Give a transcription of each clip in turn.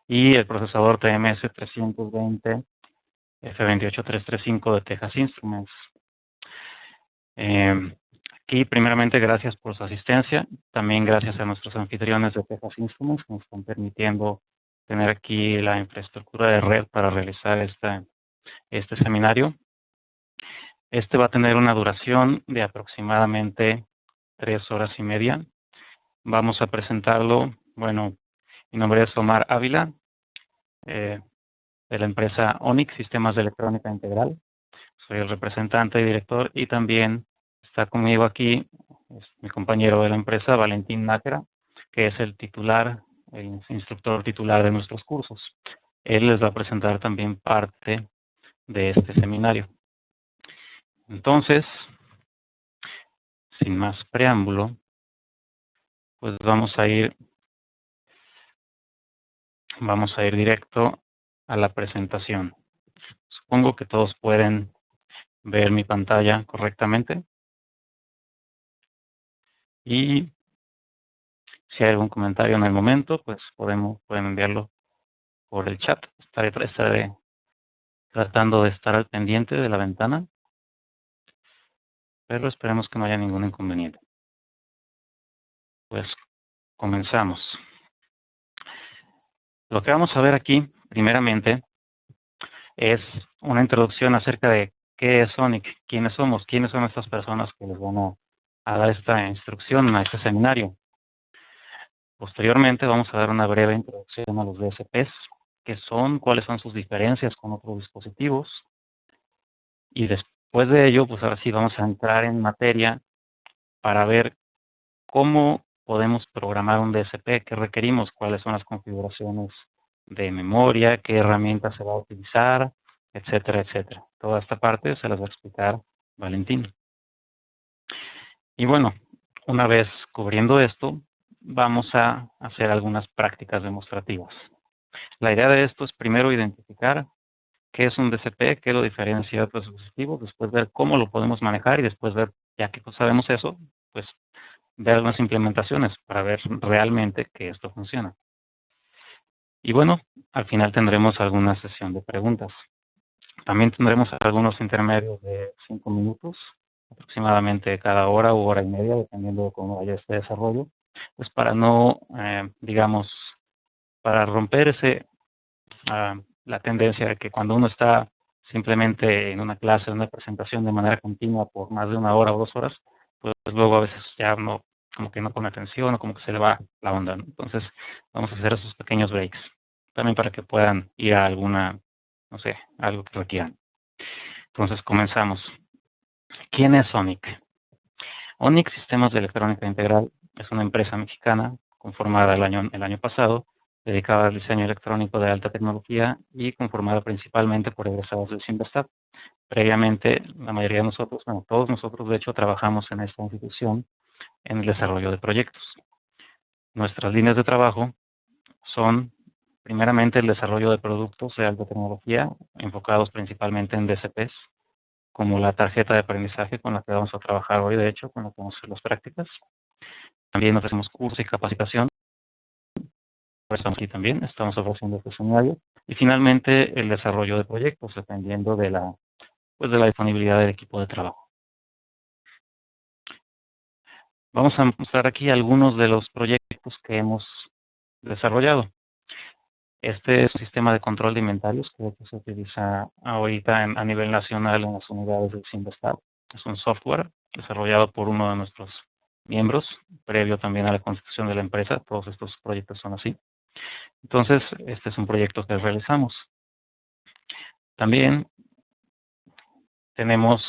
y el procesador TMS 320 F28335 de Texas Instruments. Aquí, primeramente, gracias por su asistencia. También gracias a nuestros anfitriones de Texas Instruments que nos están permitiendo tener aquí la infraestructura de red para realizar este seminario. Este va a tener una duración de aproximadamente 3 horas y media. Vamos a presentarlo. Bueno, mi nombre es Omar Ávila, de la empresa ONIX Sistemas de Electrónica Integral. Soy el representante y director, y también está conmigo aquí mi compañero de la empresa, Valentín Nájera, que es el instructor titular de nuestros cursos. Él les va a presentar también parte de este seminario. Entonces, sin más preámbulo, pues vamos a ir directo a la presentación. Supongo que todos pueden ver mi pantalla correctamente. Y si hay algún comentario en el momento, pues pueden enviarlo por el chat. Estaré tratando de estar al pendiente de la ventana, pero esperemos que no haya ningún inconveniente. Pues comenzamos. Lo que vamos a ver aquí, primeramente, es una introducción acerca de qué es ONIX, quiénes somos, quiénes son estas personas que les van a dar esta instrucción a este seminario. Posteriormente vamos a dar una breve introducción a los DSPs, qué son, cuáles son sus diferencias con otros dispositivos, y después de ello, pues ahora sí vamos a entrar en materia para ver cómo podemos programar un DSP, qué requerimos, cuáles son las configuraciones de memoria, qué herramienta se va a utilizar, etcétera, etcétera. Toda esta parte se las va a explicar Valentín. Y bueno, una vez cubriendo esto, vamos a hacer algunas prácticas demostrativas. La idea de esto es primero identificar qué es un DSP, qué lo diferencia de otros dispositivos, después ver cómo lo podemos manejar y después ver, ya que sabemos eso, pues ver algunas implementaciones para ver realmente que esto funciona. Y bueno, al final tendremos alguna sesión de preguntas. También tendremos algunos intermedios de 5 minutos, aproximadamente cada hora u hora y media, dependiendo de cómo vaya este desarrollo, pues para no, digamos, para romper la tendencia de que cuando uno está simplemente en una clase, en una presentación de manera continua por más de 1 hora o 2 horas, pues luego a veces ya no, como que no pone atención o como que se le va la onda, ¿no? Entonces vamos a hacer esos pequeños breaks, también para que puedan ir a alguna, no sé, algo que requieran. Entonces comenzamos. ¿Quién es ONIX? ONIX Sistemas de Electrónica Integral es una empresa mexicana conformada el año pasado, dedicada al diseño electrónico de alta tecnología y conformada principalmente por egresados del CINVESTAB. Previamente, la mayoría de nosotros, bueno, todos nosotros de hecho trabajamos en esta institución en el desarrollo de proyectos. Nuestras líneas de trabajo son primeramente el desarrollo de productos de alta tecnología, enfocados principalmente en DSPs, como la tarjeta de aprendizaje con la que vamos a trabajar hoy, de hecho, con la que vamos a hacer las prácticas. También ofrecemos cursos y capacitación. Estamos aquí también, estamos ofreciendo este seminario. Y finalmente, el desarrollo de proyectos, dependiendo de la disponibilidad del equipo de trabajo. Vamos a mostrar aquí algunos de los proyectos que hemos desarrollado. Este es un sistema de control de inventarios que se utiliza ahorita a nivel nacional en las unidades del CINVESTAB. Es un software desarrollado por uno de nuestros miembros, previo también a la constitución de la empresa. Todos estos proyectos son así. Entonces, este es un proyecto que realizamos. También tenemos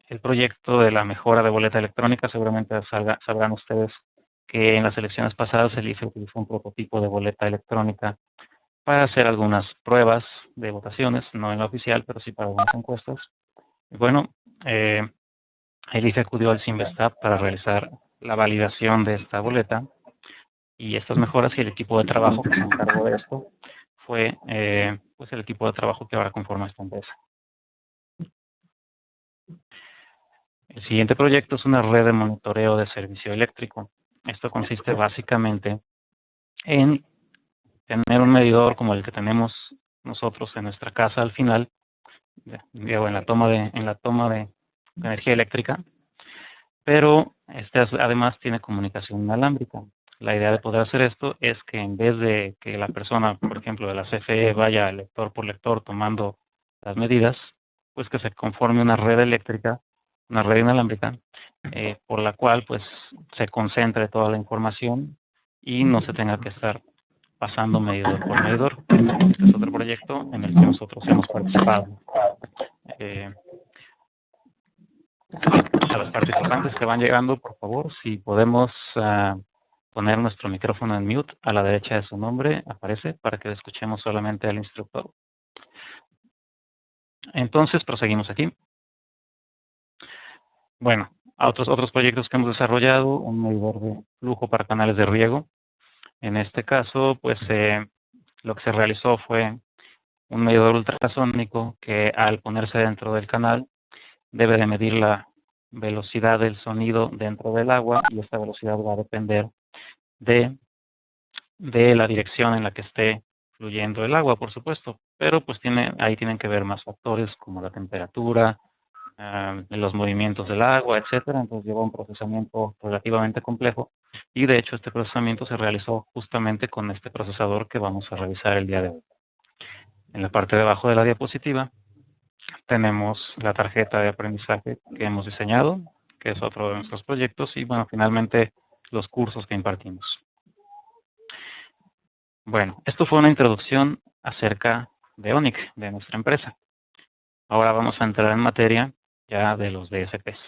el proyecto de la mejora de boleta electrónica. Seguramente sabrán ustedes que en las elecciones pasadas el IFE utilizó un prototipo de boleta electrónica para hacer algunas pruebas de votaciones, no en la oficial, pero sí para algunas encuestas. Y bueno, el IFE acudió al CINVESTAB para realizar la validación de esta boleta y estas mejoras, y el equipo de trabajo que se encargó de esto fue pues el equipo de trabajo que ahora conforma esta empresa. El siguiente proyecto es una red de monitoreo de servicio eléctrico. Esto consiste básicamente en tener un medidor como el que tenemos nosotros en nuestra casa al final, digo, en la toma de energía eléctrica, pero además tiene comunicación inalámbrica. La idea de poder hacer esto es que en vez de que la persona, por ejemplo, de la CFE vaya lector por lector tomando las medidas, pues que se conforme una red eléctrica, una red inalámbrica, por la cual pues se concentre toda la información y no se tenga que estar pasando medidor por medidor. Este es otro proyecto en el que nosotros hemos participado. A los participantes que van llegando, por favor, si podemos poner nuestro micrófono en mute, a la derecha de su nombre aparece para que escuchemos solamente al instructor. Entonces, proseguimos aquí. Bueno, a otros proyectos que hemos desarrollado, un medidor de flujo para canales de riego. En este caso, pues lo que se realizó fue un medidor ultrasónico que al ponerse dentro del canal debe de medir la velocidad del sonido dentro del agua, y esta velocidad va a depender de la dirección en la que esté fluyendo el agua, por supuesto, pero pues ahí tienen que ver más factores como la temperatura, los movimientos del agua, etcétera. Entonces lleva un procesamiento relativamente complejo, y de hecho este procesamiento se realizó justamente con este procesador que vamos a revisar el día de hoy. En la parte de abajo de la diapositiva tenemos la tarjeta de aprendizaje que hemos diseñado, que es otro de nuestros proyectos, y bueno, finalmente los cursos que impartimos. Bueno, esto fue una introducción acerca de ONIC, de nuestra empresa. Ahora vamos a entrar en materia ya de los DSPs.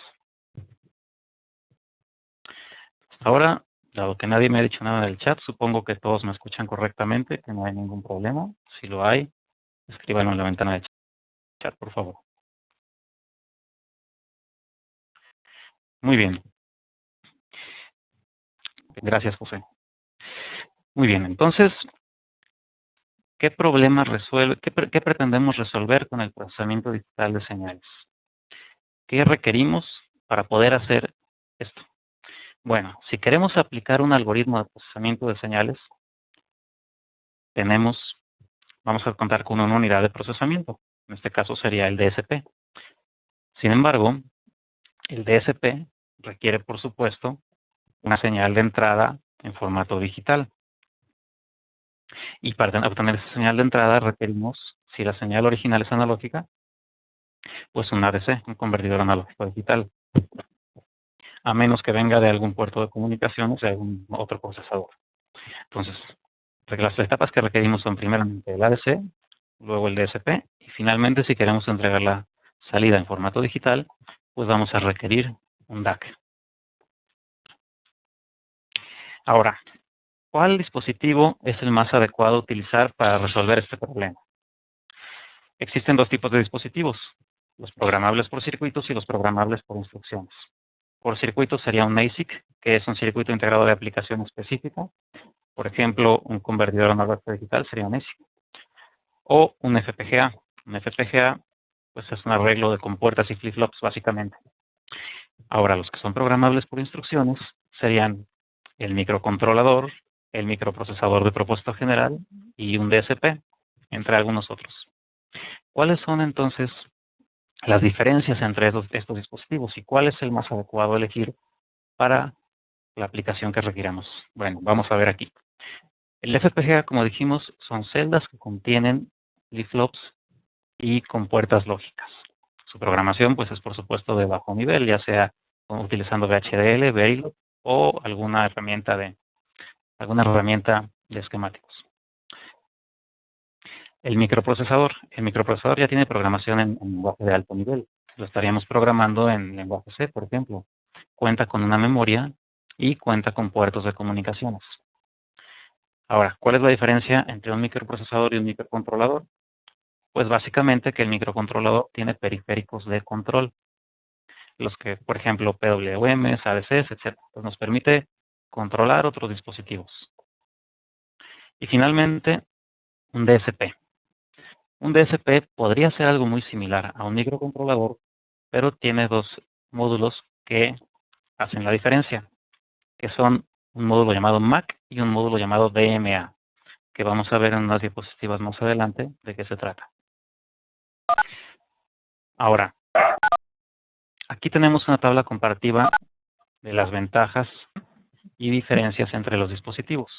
Ahora, dado que nadie me ha dicho nada en el chat, supongo que todos me escuchan correctamente, que no hay ningún problema. Si lo hay, escríbanlo en la ventana de chat, por favor. Muy bien. Gracias, José. Muy bien, entonces, ¿qué pretendemos resolver con el procesamiento digital de señales? ¿Qué requerimos para poder hacer esto? Bueno, si queremos aplicar un algoritmo de procesamiento de señales, vamos a contar con una unidad de procesamiento. En este caso sería el DSP. Sin embargo, el DSP requiere, por supuesto, una señal de entrada en formato digital. Y para obtener esa señal de entrada requerimos, si la señal original es analógica, pues un ADC, un convertidor analógico digital. A menos que venga de algún puerto de comunicaciones de algún otro procesador. Entonces, las etapas que requerimos son primeramente el ADC, luego el DSP, y finalmente, si queremos entregar la salida en formato digital, pues vamos a requerir un DAC. Ahora, ¿cuál dispositivo es el más adecuado a utilizar para resolver este problema? Existen dos tipos de dispositivos, los programables por circuitos y los programables por instrucciones. Por circuito sería un ASIC, que es un circuito integrado de aplicación específica. Por ejemplo, un convertidor analógico digital sería un ASIC. O un FPGA. Un FPGA pues es un arreglo de compuertas y flip-flops, básicamente. Ahora, los que son programables por instrucciones serían el microcontrolador, el microprocesador de propósito general y un DSP, entre algunos otros. ¿Cuáles son entonces las diferencias entre estos dispositivos y cuál es el más adecuado a elegir para la aplicación que requiramos? Bueno, vamos a ver aquí. El FPGA, como dijimos, son celdas que contienen flip-flops y compuertas lógicas. Su programación, pues, es por supuesto de bajo nivel, ya sea utilizando VHDL, Verilog o alguna herramienta de esquemáticos. El microprocesador ya tiene programación en lenguaje de alto nivel. Lo estaríamos programando en lenguaje C, por ejemplo. Cuenta con una memoria y cuenta con puertos de comunicaciones. Ahora, ¿cuál es la diferencia entre un microprocesador y un microcontrolador? Pues básicamente que el microcontrolador tiene periféricos de control, los que, por ejemplo, PWMs, ADCs, etc. Pues nos permite controlar otros dispositivos. Y finalmente, un DSP. Un DSP podría ser algo muy similar a un microcontrolador, pero tiene dos módulos que hacen la diferencia, que son un módulo llamado MAC y un módulo llamado DMA. que vamos a ver en unas diapositivas más adelante de qué se trata. Ahora, aquí tenemos una tabla comparativa de las ventajas y diferencias entre los dispositivos.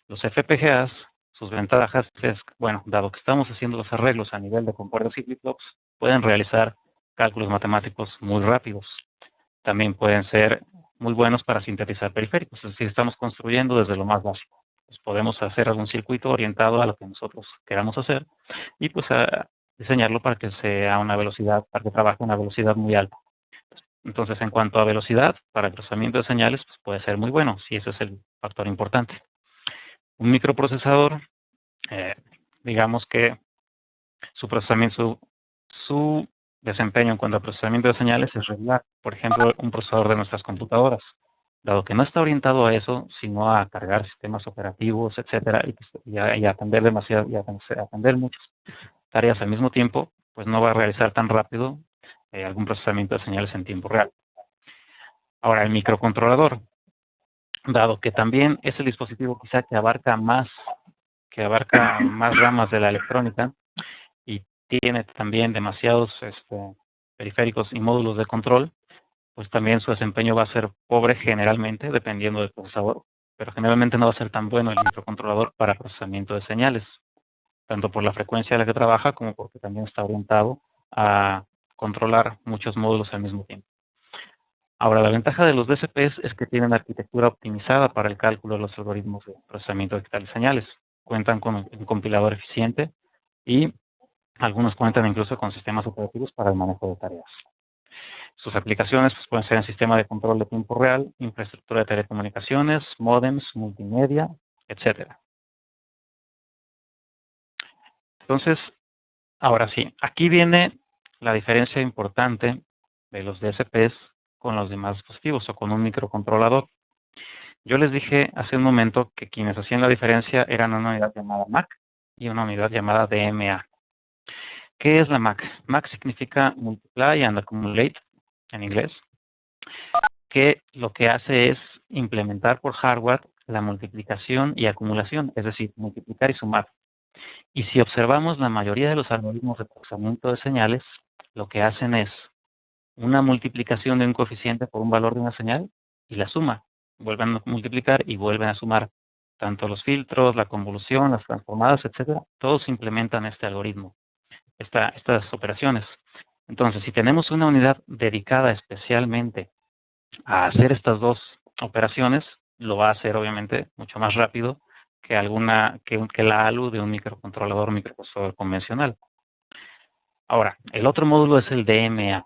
Los FPGAs, sus ventajas es, bueno, dado que estamos haciendo los arreglos a nivel de compuertas y flip-flops, pueden realizar cálculos matemáticos muy rápidos. También pueden ser muy buenos para sintetizar periféricos, es decir, estamos construyendo desde lo más básico. Pues podemos hacer algún circuito orientado a lo que nosotros queramos hacer y pues a diseñarlo para que sea una velocidad, para que trabaje a una velocidad muy alta. Entonces, en cuanto a velocidad, para el procesamiento de señales, pues puede ser muy bueno, si ese es el factor importante. Un microprocesador, digamos que su procesamiento, su desempeño en cuanto a procesamiento de señales es regular. Por ejemplo, un procesador de nuestras computadoras, dado que no está orientado a eso, sino a cargar sistemas operativos, etcétera, y atender demasiado, y atender muchas tareas al mismo tiempo, pues no va a realizar tan rápido algún procesamiento de señales en tiempo real. Ahora, el microcontrolador, dado que también es el dispositivo quizá que abarca más ramas de la electrónica y tiene también demasiados periféricos y módulos de control, pues también su desempeño va a ser pobre generalmente, dependiendo del procesador, pero generalmente no va a ser tan bueno el microcontrolador para procesamiento de señales, tanto por la frecuencia a la que trabaja como porque también está orientado a controlar muchos módulos al mismo tiempo. Ahora, la ventaja de los DSPs es que tienen arquitectura optimizada para el cálculo de los algoritmos de procesamiento digital de señales. Cuentan con un compilador eficiente y algunos cuentan incluso con sistemas operativos para el manejo de tareas. Sus aplicaciones pues, pueden ser en sistema de control de tiempo real, infraestructura de telecomunicaciones, módems, multimedia, etc. Entonces, ahora sí, aquí viene la diferencia importante de los DSPs con los demás dispositivos o con un microcontrolador. Yo les dije hace un momento que quienes hacían la diferencia eran una unidad llamada MAC y una unidad llamada DMA. ¿Qué es la MAC? MAC significa Multiply and Accumulate en inglés, que lo que hace es implementar por hardware la multiplicación y acumulación, es decir, multiplicar y sumar. Y si observamos la mayoría de los algoritmos de procesamiento de señales, lo que hacen es una multiplicación de un coeficiente por un valor de una señal y la suma. Vuelven a multiplicar y vuelven a sumar. Tanto los filtros, la convolución, las transformadas, etcétera, todos implementan este algoritmo, estas operaciones. Entonces, si tenemos una unidad dedicada especialmente a hacer estas dos operaciones, lo va a hacer obviamente mucho más rápido que que la ALU de un microcontrolador o microprocesador convencional. Ahora, el otro módulo es el DMA.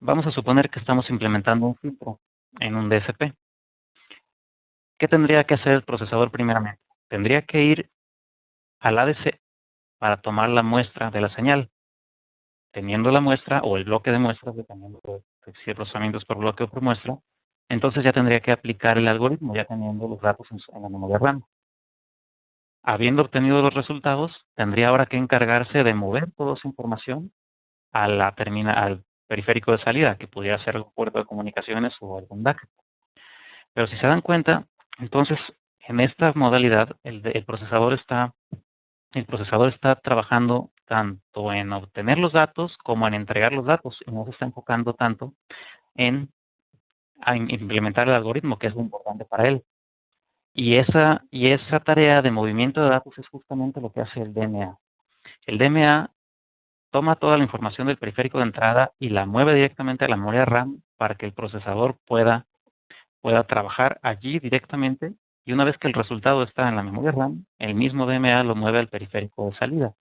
Vamos a suponer que estamos implementando un filtro en un DSP. ¿Qué tendría que hacer el procesador primeramente? Tendría que ir al ADC para tomar la muestra de la señal. Teniendo la muestra o el bloque de muestras, dependiendo de si el procesamiento es por bloque o por muestra, entonces ya tendría que aplicar el algoritmo, ya teniendo los datos en la memoria RAM. Habiendo obtenido los resultados, tendría ahora que encargarse de mover toda esa información al periférico de salida, que pudiera ser algún puerto de comunicaciones o algún DAC. Pero si se dan cuenta, entonces en esta modalidad el procesador está trabajando tanto en obtener los datos como en entregar los datos y no se está enfocando tanto en implementar el algoritmo, que es lo importante para él. Y esa tarea de movimiento de datos es justamente lo que hace el DMA. El DMA toma toda la información del periférico de entrada y la mueve directamente a la memoria RAM para que el procesador pueda trabajar allí directamente, y una vez que el resultado está en la memoria RAM, el mismo DMA lo mueve al periférico de salida,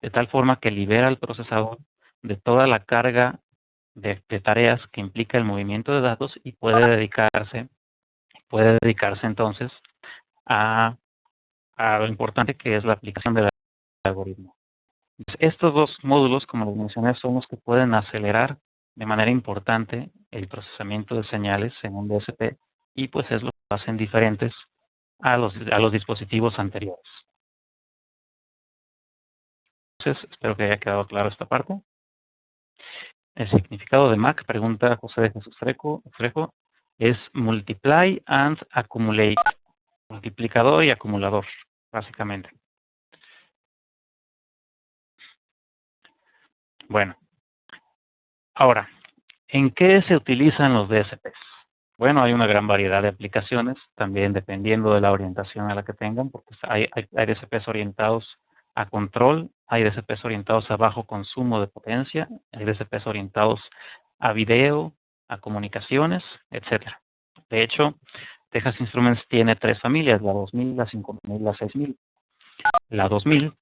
de tal forma que libera al procesador de toda la carga de tareas que implica el movimiento de datos y puede dedicarse entonces a lo importante que es la aplicación del algoritmo. Estos dos módulos, como les mencioné, son los que pueden acelerar de manera importante el procesamiento de señales en un DSP y pues es lo que hacen diferentes a los dispositivos anteriores. Entonces, espero que haya quedado claro esta parte. El significado de MAC, pregunta José de Jesús Frejo. Es multiply and accumulate. Multiplicador y acumulador, básicamente. Bueno, ahora, ¿en qué se utilizan los DSPs? Bueno, hay una gran variedad de aplicaciones, también dependiendo de la orientación a la que tengan, porque hay DSPs orientados a control, hay DSPs orientados a bajo consumo de potencia, hay DSPs orientados a video, a comunicaciones, etcétera. De hecho, Texas Instruments tiene 3 familias, la 2000, la 5000 y la 6000. La 2000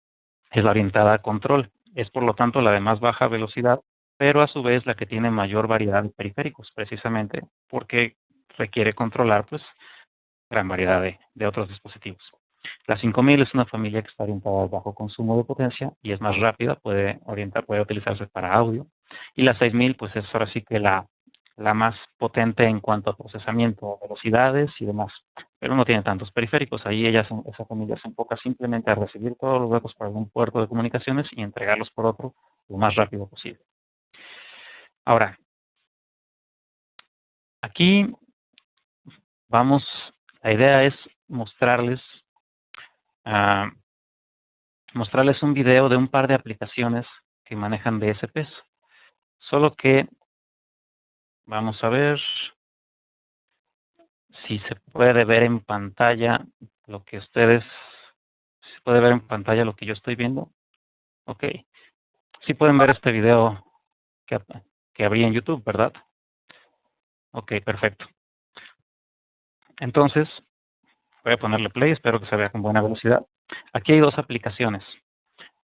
es la orientada a control, es por lo tanto la de más baja velocidad, pero a su vez la que tiene mayor variedad de periféricos, precisamente porque requiere controlar pues gran variedad de otros dispositivos. La 5000 es una familia que está orientada al bajo consumo de potencia y es más rápida, puede utilizarse para audio. Y la 6000 pues es ahora sí que la más potente en cuanto a procesamiento, velocidades y demás, pero no tiene tantos periféricos. Ahí esa familia se enfoca simplemente a recibir todos los datos por algún puerto de comunicaciones y entregarlos por otro lo más rápido posible. Ahora, aquí la idea es mostrarles un video de un par de aplicaciones que manejan DSPs. Solo que vamos a ver si se puede ver en pantalla lo que yo estoy viendo. Ok. Sí pueden ver este video que abrí en YouTube, ¿verdad? Ok, perfecto. Entonces, voy a ponerle play, espero que se vea con buena velocidad. Aquí hay 2 aplicaciones.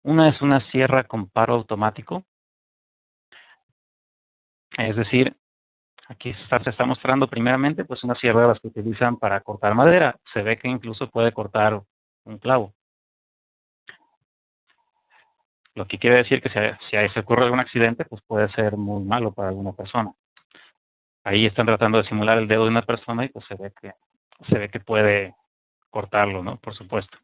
Una es una sierra con paro automático. Es decir, aquí se está mostrando primeramente pues una sierra de las que utilizan para cortar madera. Se ve que incluso puede cortar un clavo. Lo que quiere decir que si ahí se ocurre algún accidente, pues puede ser muy malo para alguna persona. Ahí están tratando de simular el dedo de una persona y pues se ve que puede cortarlo, ¿no? Por supuesto.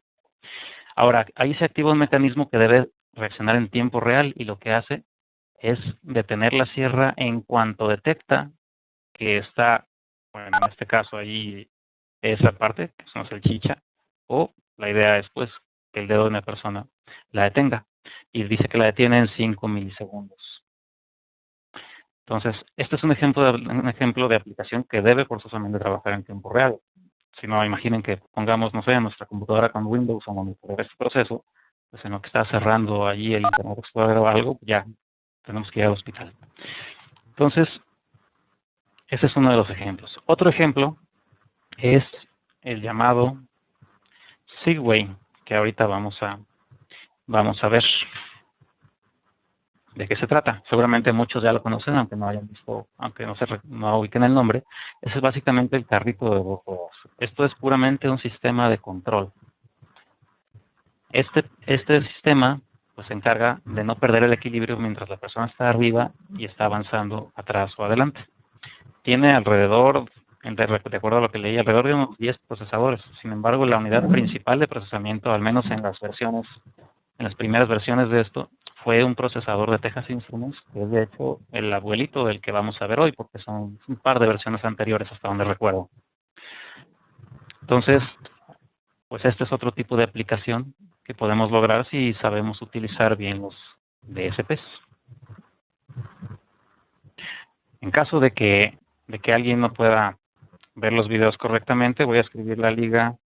Ahora, ahí se activa un mecanismo que debe reaccionar en tiempo real y lo que hace es detener la sierra en cuanto detecta que está, bueno, en este caso ahí esa parte, que es una salchicha, o la idea es pues que el dedo de una persona la detenga y dice que la detiene en 5 milisegundos. Entonces, este es un ejemplo de aplicación que debe forzosamente trabajar en tiempo real. Si no, imaginen que pongamos, no sé, nuestra computadora con Windows o monitorear este proceso, pues en lo que está cerrando allí el Internet Explorer o algo, ya tenemos que ir al hospital. Entonces, ese es uno de los ejemplos. Otro ejemplo es el llamado Segway, que ahorita vamos a ver de qué se trata. Seguramente muchos ya lo conocen, aunque no hayan visto, aunque no ubiquen el nombre. Ese es básicamente el carrito de 2 ruedas. Esto es puramente un sistema de control. Este sistema pues se encarga de no perder el equilibrio mientras la persona está arriba y está avanzando atrás o adelante. Tiene alrededor, de acuerdo a lo que leí, alrededor de unos 10 procesadores. Sin embargo, la unidad principal de procesamiento, al menos en las primeras versiones de esto, fue un procesador de Texas Instruments, que es de hecho el abuelito del que vamos a ver hoy, porque son un par de versiones anteriores hasta donde recuerdo. Entonces, pues este es otro tipo de aplicación que podemos lograr si sabemos utilizar bien los DSPs. En caso de que alguien no pueda ver los videos correctamente, voy a escribir la liga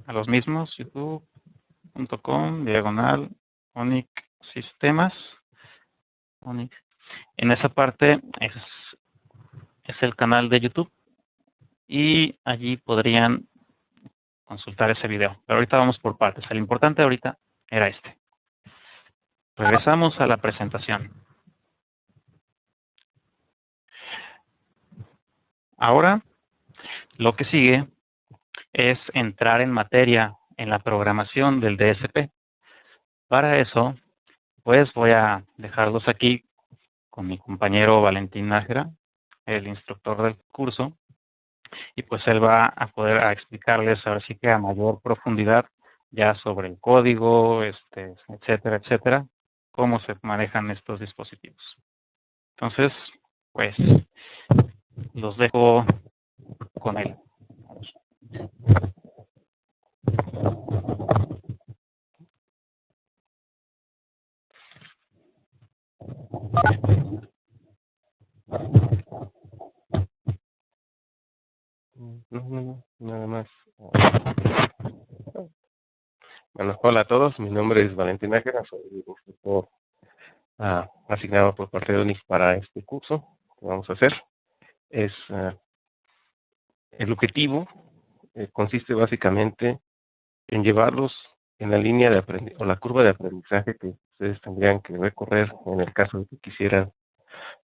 a los mismos, youtube.com/ONIC Sistemas. ONIC. En esa parte es el canal de YouTube y allí podrían consultar ese video. Pero ahorita vamos por partes. El importante ahorita era este. Regresamos a la presentación. Ahora, lo que sigue es entrar en materia en la programación del DSP. Para eso, pues voy a dejarlos aquí con mi compañero Valentín Nájera, el instructor del curso, y pues él va a poder explicarles ahora sí que a mayor profundidad ya sobre el código, etcétera, etcétera, cómo se manejan estos dispositivos. Entonces, pues los dejo con él. No, nada más. Bueno, hola a todos, mi nombre es Valentín Nájera, soy instructor asignado por parte de UNIF para este curso que vamos a hacer. El objetivo consiste básicamente en llevarlos en la línea de aprendizaje o la curva de aprendizaje que ustedes tendrían que recorrer en el caso de que quisieran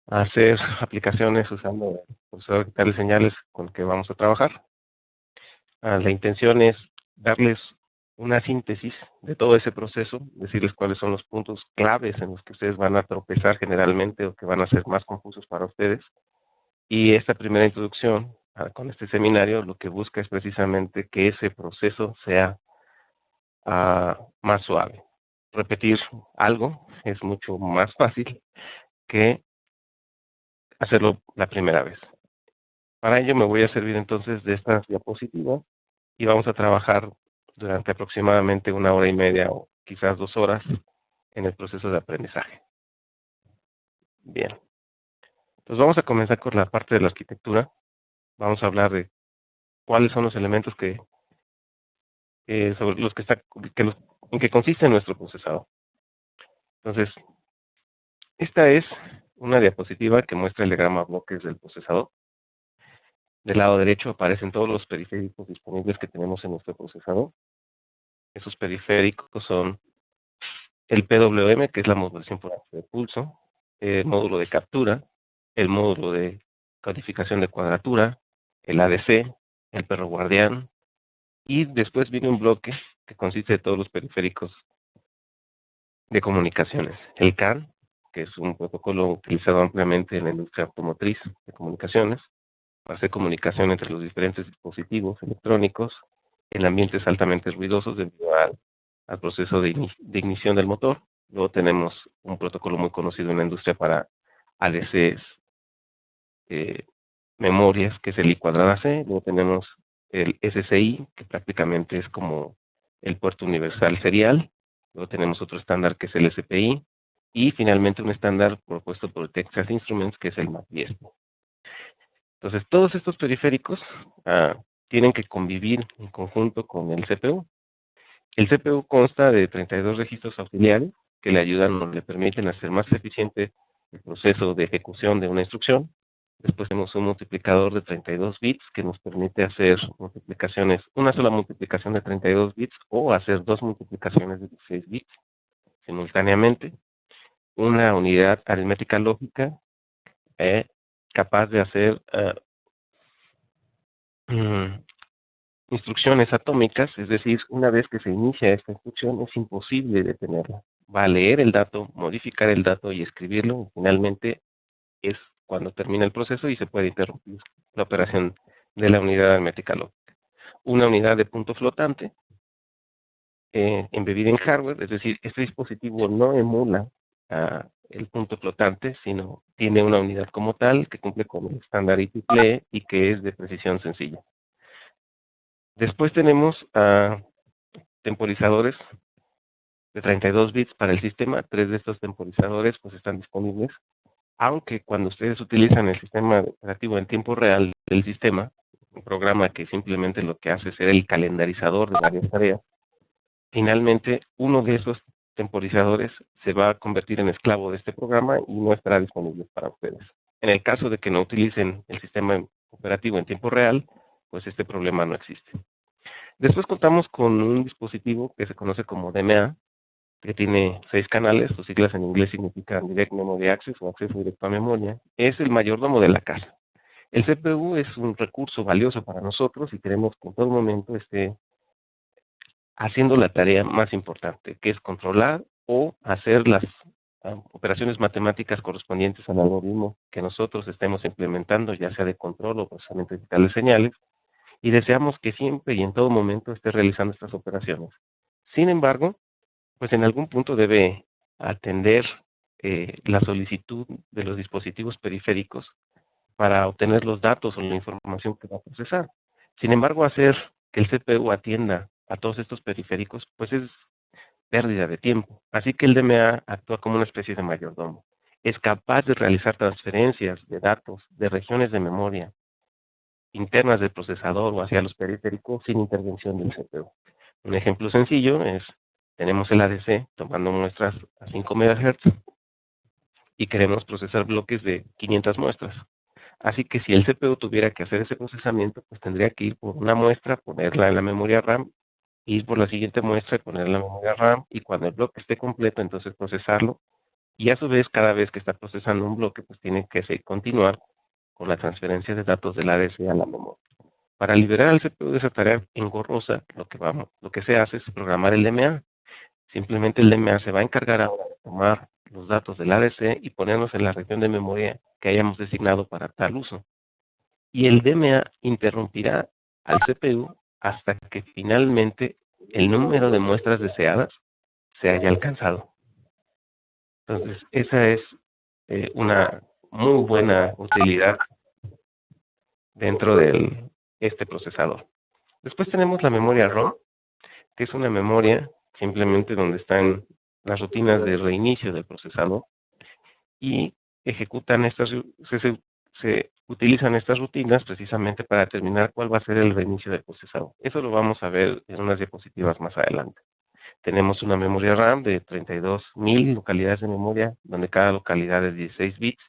hacer aplicaciones usando el procesador digital de señales con el que vamos a trabajar. La intención es darles una síntesis de todo ese proceso, decirles cuáles son los puntos claves en los que ustedes van a tropezar generalmente o que van a ser más confusos para ustedes. Y esta primera introducción con este seminario lo que busca es precisamente que ese proceso sea más suave. Repetir algo es mucho más fácil que hacerlo la primera vez. Para ello me voy a servir entonces de estas diapositivas y vamos a trabajar durante aproximadamente 1 hora y media o quizás 2 horas en el proceso de aprendizaje. Bien. Entonces vamos a comenzar con la parte de la arquitectura. Vamos a hablar de cuáles son los elementos sobre los que en que consiste nuestro procesador. Entonces, esta es una diapositiva que muestra el diagrama bloques del procesador. Del lado derecho aparecen todos los periféricos disponibles que tenemos en nuestro procesador. Esos periféricos son el PWM, que es la modulación por de pulso, el módulo de captura, el módulo de codificación de cuadratura, el ADC, el perro guardián, y después viene un bloque que consiste de todos los periféricos de comunicaciones. El CAN, que es un protocolo utilizado ampliamente en la industria automotriz de comunicaciones, para hacer comunicación entre los diferentes dispositivos electrónicos en ambientes altamente ruidosos debido al proceso de ignición del motor. Luego tenemos un protocolo muy conocido en la industria para ADCs, memorias, que es el I²C. Luego tenemos el SSI, que prácticamente es como el puerto universal serial. Luego tenemos otro estándar que es el SPI. Y finalmente un estándar propuesto por Texas Instruments, que es el MAC-10. Entonces, todos estos periféricos tienen que convivir en conjunto con el CPU. El CPU consta de 32 registros auxiliares que le ayudan o le permiten hacer más eficiente el proceso de ejecución de una instrucción. Después tenemos un multiplicador de 32 bits que nos permite hacer multiplicaciones, una sola multiplicación de 32 bits o hacer 2 multiplicaciones de 16 bits simultáneamente. Una unidad aritmética lógica capaz de hacer instrucciones atómicas, es decir, una vez que se inicia esta instrucción es imposible detenerla. Va a leer el dato, modificar el dato y escribirlo, y finalmente es cuando termina el proceso y se puede interrumpir la operación de la unidad aritmética lógica. Una unidad de punto flotante embebida en hardware, es decir, este dispositivo no emula el punto flotante, sino tiene una unidad como tal que cumple con el estándar IEEE y que es de precisión sencilla. Después tenemos temporizadores de 32 bits para el sistema. 3 de estos temporizadores pues están disponibles, aunque cuando ustedes utilizan el sistema operativo en tiempo real del sistema, un programa que simplemente lo que hace es ser el calendarizador de varias tareas, finalmente uno de esos temporizadores se va a convertir en esclavo de este programa y no estará disponible para ustedes. En el caso de que no utilicen el sistema operativo en tiempo real, pues este problema no existe. Después contamos con un dispositivo que se conoce como DMA, que tiene 6 canales, sus siglas en inglés significan Direct Memory Access o acceso directo a memoria. Es el mayordomo de la casa. El CPU es un recurso valioso para nosotros y queremos que en todo momento esté haciendo la tarea más importante, que es controlar o hacer las operaciones matemáticas correspondientes al algoritmo que nosotros estemos implementando, ya sea de control o procesamiento digital de señales, y deseamos que siempre y en todo momento esté realizando estas operaciones. Sin embargo, pues en algún punto debe atender la solicitud de los dispositivos periféricos para obtener los datos o la información que va a procesar. Sin embargo, hacer que el CPU atienda a todos estos periféricos, pues es pérdida de tiempo. Así que el DMA actúa como una especie de mayordomo. Es capaz de realizar transferencias de datos de regiones de memoria internas del procesador o hacia los periféricos sin intervención del CPU. Un ejemplo sencillo es, tenemos el ADC tomando muestras a 5 MHz y queremos procesar bloques de 500 muestras. Así que si el CPU tuviera que hacer ese procesamiento, pues tendría que ir por una muestra, ponerla en la memoria RAM, ir por la siguiente muestra y ponerla en la memoria RAM, y cuando el bloque esté completo, entonces procesarlo. Y a su vez, cada vez que está procesando un bloque, pues tiene que continuar con la transferencia de datos del ADC a la memoria. Para liberar al CPU de esa tarea engorrosa, lo que se hace es programar el DMA. Simplemente el DMA se va a encargar ahora de tomar los datos del ADC y ponerlos en la región de memoria que hayamos designado para tal uso. Y el DMA interrumpirá al CPU hasta que finalmente el número de muestras deseadas se haya alcanzado. Entonces, esa es una muy buena utilidad dentro de este procesador. Después tenemos la memoria ROM, que es una memoria simplemente donde están las rutinas de reinicio del procesador y ejecutan se utilizan estas rutinas precisamente para determinar cuál va a ser el reinicio del procesador. Eso lo vamos a ver en unas diapositivas más adelante. Tenemos una memoria RAM de 32.000 localidades de memoria, donde cada localidad es 16 bits,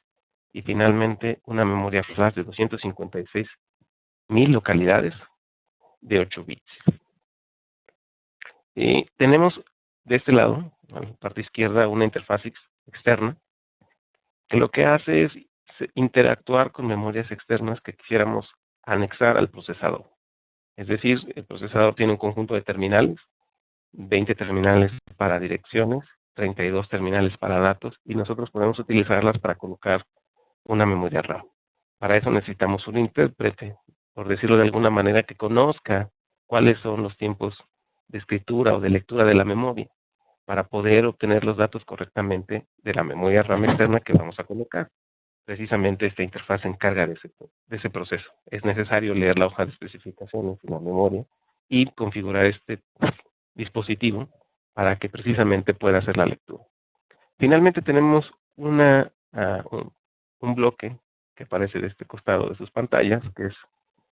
y finalmente una memoria flash de 256.000 localidades de 8 bits. Y tenemos de este lado, a la parte izquierda, una interfaz externa, que lo que hace es interactuar con memorias externas que quisiéramos anexar al procesador. Es decir, el procesador tiene un conjunto de terminales, 20 terminales para direcciones, 32 terminales para datos, y nosotros podemos utilizarlas para colocar una memoria RAM. Para eso necesitamos un intérprete, por decirlo de alguna manera, que conozca cuáles son los tiempos de escritura o de lectura de la memoria, para poder obtener los datos correctamente de la memoria RAM externa que vamos a colocar. Precisamente esta interfaz se encarga de ese proceso. Es necesario leer la hoja de especificaciones de la memoria y configurar este dispositivo para que precisamente pueda hacer la lectura. Finalmente tenemos un bloque que aparece de este costado de sus pantallas, que es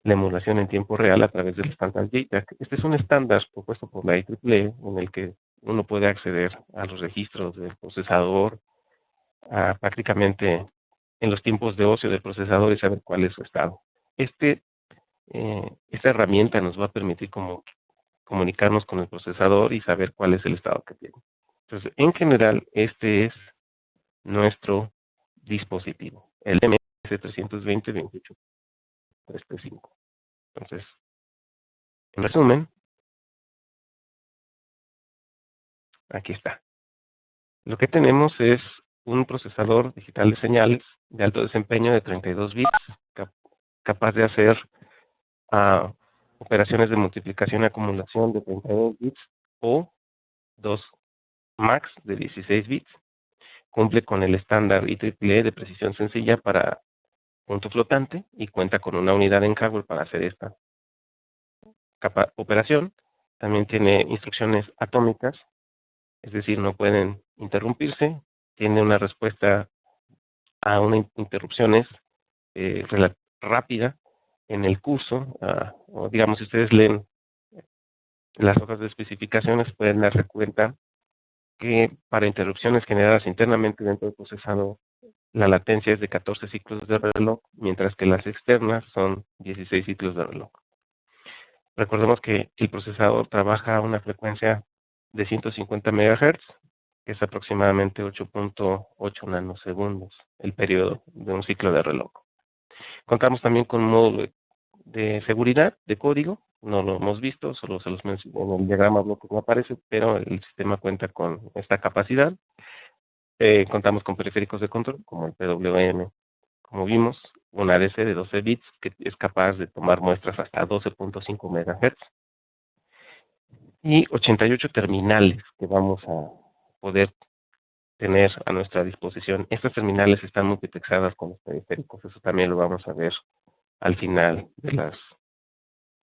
la emulación en tiempo real a través del estándar JTAG. Este es un estándar propuesto por la IEEE en el que uno puede acceder a los registros del procesador, prácticamente en los tiempos de ocio del procesador, y saber cuál es su estado. Esta herramienta nos va a permitir comunicarnos con el procesador y saber cuál es el estado que tiene. Entonces, en general, este es nuestro dispositivo, el MS320-28335. Entonces, en resumen, aquí está. Lo que tenemos es un procesador digital de señales de alto desempeño de 32 bits, capaz de hacer operaciones de multiplicación y acumulación de 32 bits o 2 MAX de 16 bits. Cumple con el estándar IEEE de precisión sencilla para punto flotante y cuenta con una unidad en hardware para hacer esta operación. También tiene instrucciones atómicas, es decir, no pueden interrumpirse. Tiene una respuesta a unas interrupciones rápida en el curso, o digamos, si ustedes leen las hojas de especificaciones, pueden darse cuenta que para interrupciones generadas internamente dentro del procesador, la latencia es de 14 ciclos de reloj, mientras que las externas son 16 ciclos de reloj. Recordemos que el procesador trabaja a una frecuencia de 150 MHz, que es aproximadamente 8.8 nanosegundos, el periodo de un ciclo de reloj. Contamos también con un módulo de seguridad de código, no lo hemos visto, solo se los menciono en el diagrama bloque no aparece, pero el sistema cuenta con esta capacidad. Contamos con periféricos de control, como el PWM, como vimos, un ADC de 12 bits que es capaz de tomar muestras hasta 12.5 MHz, y 88 terminales que vamos a poder tener a nuestra disposición. Estas terminales están multiplexadas con los periféricos. Eso también lo vamos a ver al final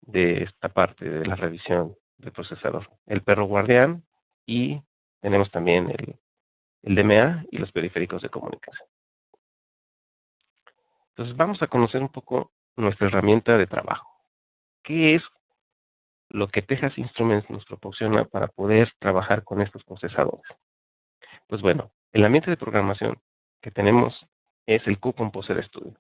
de esta parte de la revisión del procesador. El perro guardián, y tenemos también el DMA y los periféricos de comunicación. Entonces vamos a conocer un poco nuestra herramienta de trabajo. ¿Qué es lo que Texas Instruments nos proporciona para poder trabajar con estos procesadores? Pues bueno, el ambiente de programación que tenemos es el QComposer Studio.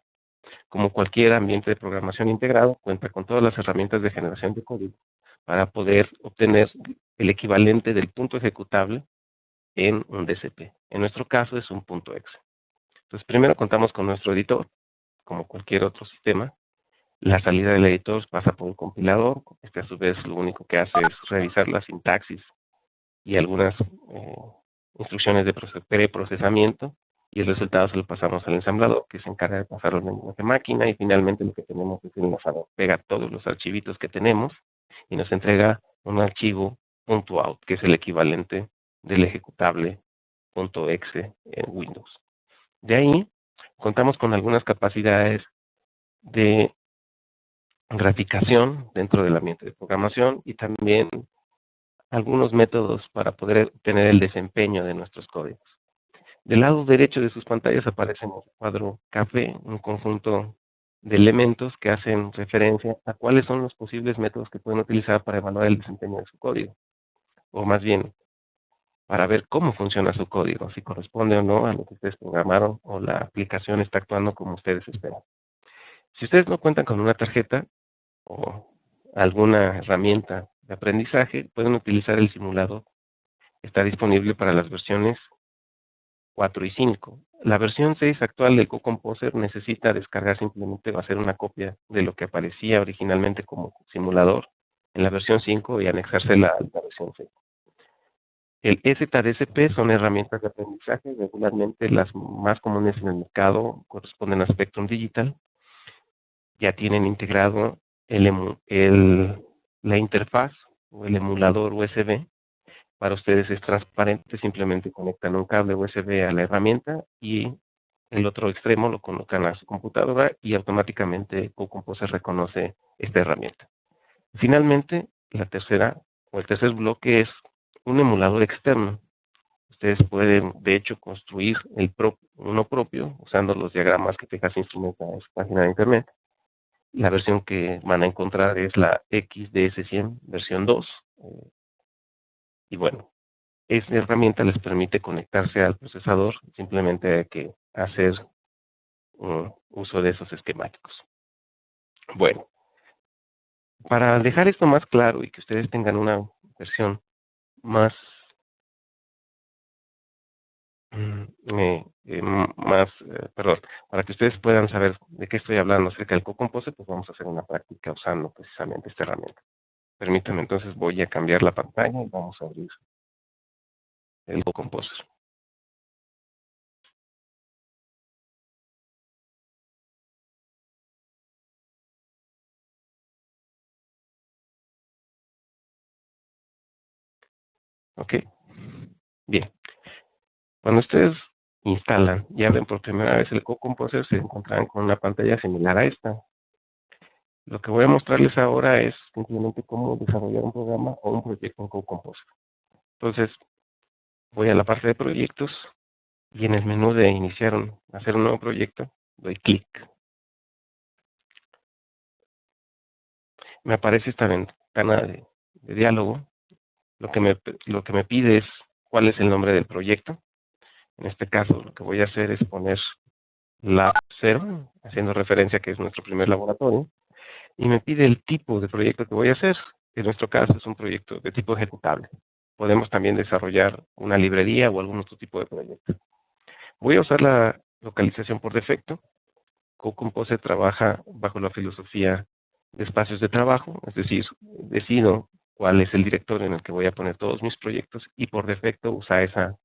Como cualquier ambiente de programación integrado, cuenta con todas las herramientas de generación de código para poder obtener el equivalente del punto ejecutable en un DCP. En nuestro caso es un punto .exe. Entonces primero contamos con nuestro editor, como cualquier otro sistema. La salida del editor pasa por un compilador. Este a su vez lo único que hace es revisar la sintaxis y algunas instrucciones de preprocesamiento, y el resultado se lo pasamos al ensamblador, que se encarga de pasarlo en lenguaje máquina, y finalmente lo que tenemos es el enlazador. Pega todos los archivitos que tenemos y nos entrega un archivo .out, que es el equivalente del ejecutable .exe en Windows. De ahí contamos con algunas capacidades de graficación dentro del ambiente de programación y también algunos métodos para poder obtener el desempeño de nuestros códigos. Del lado derecho de sus pantallas aparece en el cuadro café un conjunto de elementos que hacen referencia a cuáles son los posibles métodos que pueden utilizar para evaluar el desempeño de su código, o más bien para ver cómo funciona su código, si corresponde o no a lo que ustedes programaron o la aplicación está actuando como ustedes esperan. Si ustedes no cuentan con una tarjeta o alguna herramienta de aprendizaje, pueden utilizar el simulador. Está disponible para las versiones 4 y 5. La versión 6 actual del QComposer necesita descargar simplemente o hacer una copia de lo que aparecía originalmente como simulador en la versión 5 y anexársela a la versión 6. El ZDCP son herramientas de aprendizaje. Regularmente las más comunes en el mercado corresponden a Spectrum Digital. Ya tienen integrado la interfaz o el emulador USB. Para ustedes es transparente, simplemente conectan un cable USB a la herramienta y el otro extremo lo colocan a su computadora y automáticamente QComposer reconoce esta herramienta. Finalmente, el tercer bloque es un emulador externo. Ustedes pueden, de hecho, construir uno propio usando los diagramas que Texas Instruments en su página de internet. La versión que van a encontrar es la XDS100 versión 2. Y bueno, esta herramienta les permite conectarse al procesador, simplemente hay que hacer uso de esos esquemáticos. Bueno, para dejar esto más claro y que ustedes tengan una versión más para que ustedes puedan saber de qué estoy hablando acerca del QComposer, pues vamos a hacer una práctica usando precisamente esta herramienta. Permítanme, entonces voy a cambiar la pantalla y vamos a abrir el QComposer. Ok, bien. Cuando ustedes instalan y abren por primera vez el QComposer, se encontrarán con una pantalla similar a esta. Lo que voy a mostrarles ahora es simplemente cómo desarrollar un programa o un proyecto en QComposer. Entonces, voy a la parte de proyectos y en el menú de hacer un nuevo proyecto, doy clic. Me aparece esta ventana de diálogo. Lo que me pide es cuál es el nombre del proyecto. En este caso, lo que voy a hacer es poner Lab 0, haciendo referencia a que es nuestro primer laboratorio, y me pide el tipo de proyecto que voy a hacer. En nuestro caso es un proyecto de tipo ejecutable. Podemos también desarrollar una librería o algún otro tipo de proyecto. Voy a usar la localización por defecto. QComposer trabaja bajo la filosofía de espacios de trabajo, es decir, decido cuál es el directorio en el que voy a poner todos mis proyectos y por defecto usa esa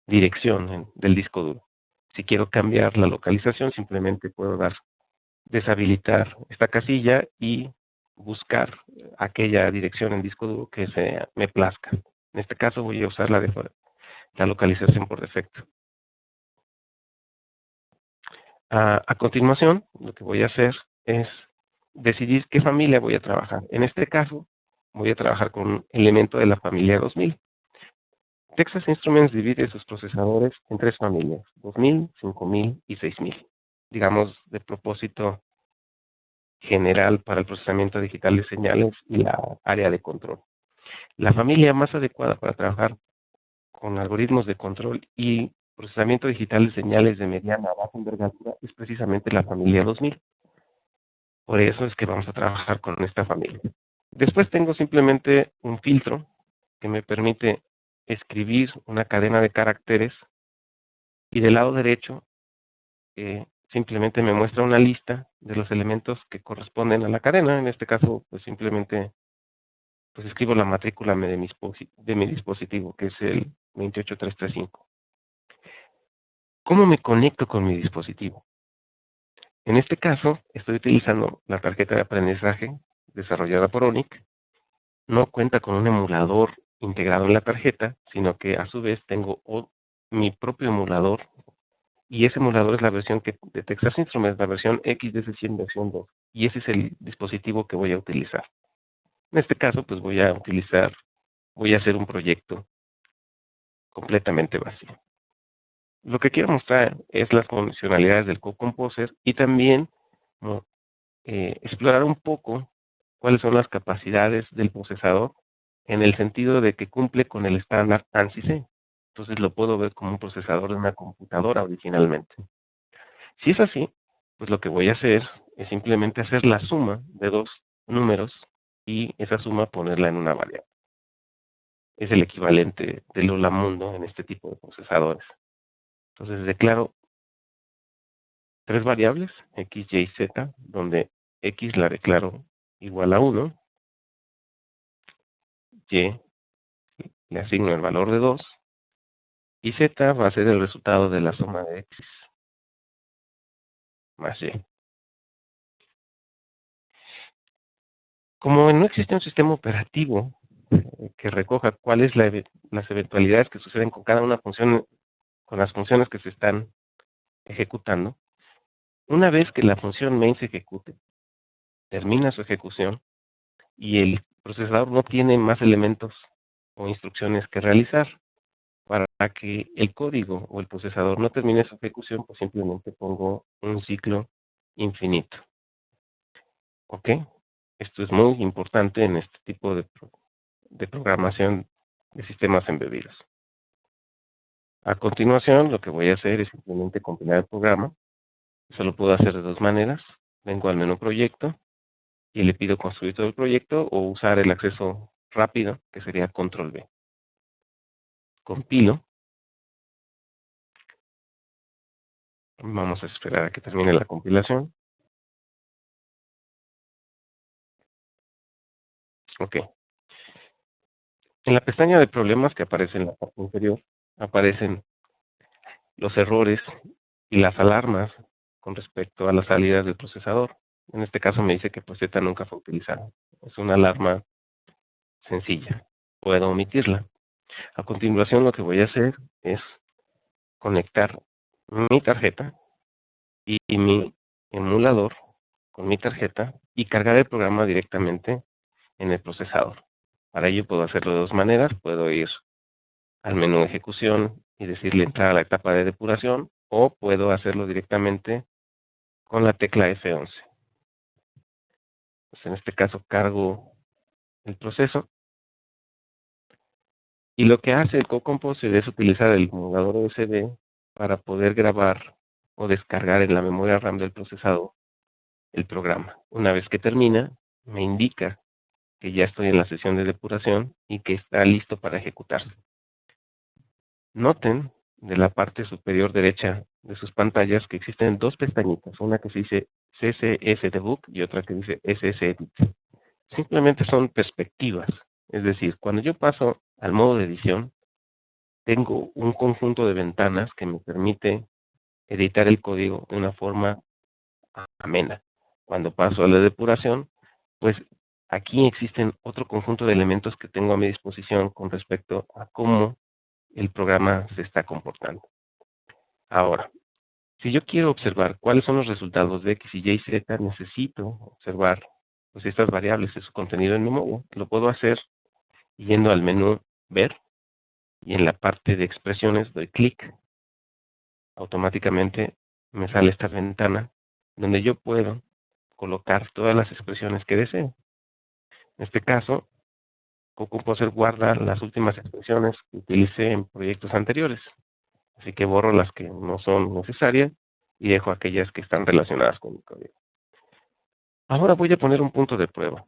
dirección del disco duro. Si quiero cambiar la localización, simplemente puedo deshabilitar esta casilla y buscar aquella dirección en disco duro que me plazca. En este caso voy a usar la localización por defecto. A continuación, lo que voy a hacer es decidir qué familia voy a trabajar. En este caso, voy a trabajar con un elemento de la familia 2000. Texas Instruments divide sus procesadores en tres familias: 2000, 5000 y 6000. Digamos, de propósito general para el procesamiento digital de señales y la área de control. La familia más adecuada para trabajar con algoritmos de control y procesamiento digital de señales de mediana a baja envergadura es precisamente la familia 2000. Por eso es que vamos a trabajar con esta familia. Después tengo simplemente un filtro que me permite escribir una cadena de caracteres, y del lado derecho simplemente me muestra una lista de los elementos que corresponden a la cadena. En este caso, pues simplemente pues escribo la matrícula de mi dispositivo, que es el 28335. ¿Cómo me conecto con mi dispositivo? En este caso, estoy utilizando la tarjeta de aprendizaje desarrollada por ONIC. No cuenta con un emulador integrado en la tarjeta, sino que a su vez tengo mi propio emulador, y ese emulador es la versión de Texas Instruments, la versión XDC100 versión 2, y ese es el dispositivo que voy a utilizar. En este caso, pues voy a hacer un proyecto completamente vacío. Lo que quiero mostrar es las funcionalidades del CodeComposer y también explorar un poco cuáles son las capacidades del procesador, en el sentido de que cumple con el estándar ANSI-C. Entonces lo puedo ver como un procesador de una computadora originalmente. Si es así, pues lo que voy a hacer es simplemente hacer la suma de dos números y esa suma ponerla en una variable. Es el equivalente del hola mundo en este tipo de procesadores. Entonces declaro tres variables, x, y, z, donde x la declaro igual a 1, y le asigno el valor de 2, y z va a ser el resultado de la suma de x más y. Como no existe un sistema operativo que recoja cuáles las eventualidades que suceden con cada una función, con las funciones que se están ejecutando, una vez que la función main se ejecute, termina su ejecución y el procesador no tiene más elementos o instrucciones que realizar. Para que el código o el procesador no termine su ejecución, pues simplemente pongo un ciclo infinito. ¿Ok? Esto es muy importante en este tipo de programación de sistemas embebidos. A continuación, lo que voy a hacer es simplemente compilar el programa. Eso lo puedo hacer de dos maneras. Vengo al menú proyecto y le pido construir todo el proyecto, o usar el acceso rápido, que sería control V. Compilo. Vamos a esperar a que termine la compilación. Ok. En la pestaña de problemas que aparece en la parte inferior, aparecen los errores y las alarmas con respecto a las salidas del procesador. En este caso me dice que pues Z nunca fue utilizada. Es una alarma sencilla. Puedo omitirla. A continuación lo que voy a hacer es conectar mi tarjeta y mi emulador con mi tarjeta y cargar el programa directamente en el procesador. Para ello puedo hacerlo de dos maneras. Puedo ir al menú de ejecución y decirle entrar a la etapa de depuración, o puedo hacerlo directamente con la tecla F11. Pues en este caso cargo el proceso, y lo que hace el CodeComposer es utilizar el emulador USB para poder grabar o descargar en la memoria RAM del procesador el programa. Una vez que termina, me indica que ya estoy en la sesión de depuración y que está listo para ejecutarse. Noten de la parte superior derecha de sus pantallas que existen dos pestañitas, una que se dice CSS Debug y otra que dice SS Edit. Simplemente son perspectivas, es decir, cuando yo paso al modo de edición, tengo un conjunto de ventanas que me permite editar el código de una forma amena. Cuando paso a la depuración, pues aquí existen otro conjunto de elementos que tengo a mi disposición con respecto a cómo el programa se está comportando. Ahora, Si yo quiero observar cuáles son los resultados de X, Y y Z, necesito observar pues estas variables de su contenido en memoria. Lo puedo hacer yendo al menú Ver y en la parte de expresiones doy clic. Automáticamente me sale esta ventana donde yo puedo colocar todas las expresiones que deseo. En este caso, CoComposer guarda las últimas expresiones que utilicé en proyectos anteriores. Así que borro las que no son necesarias y dejo aquellas que están relacionadas con mi código. Ahora voy a poner un punto de prueba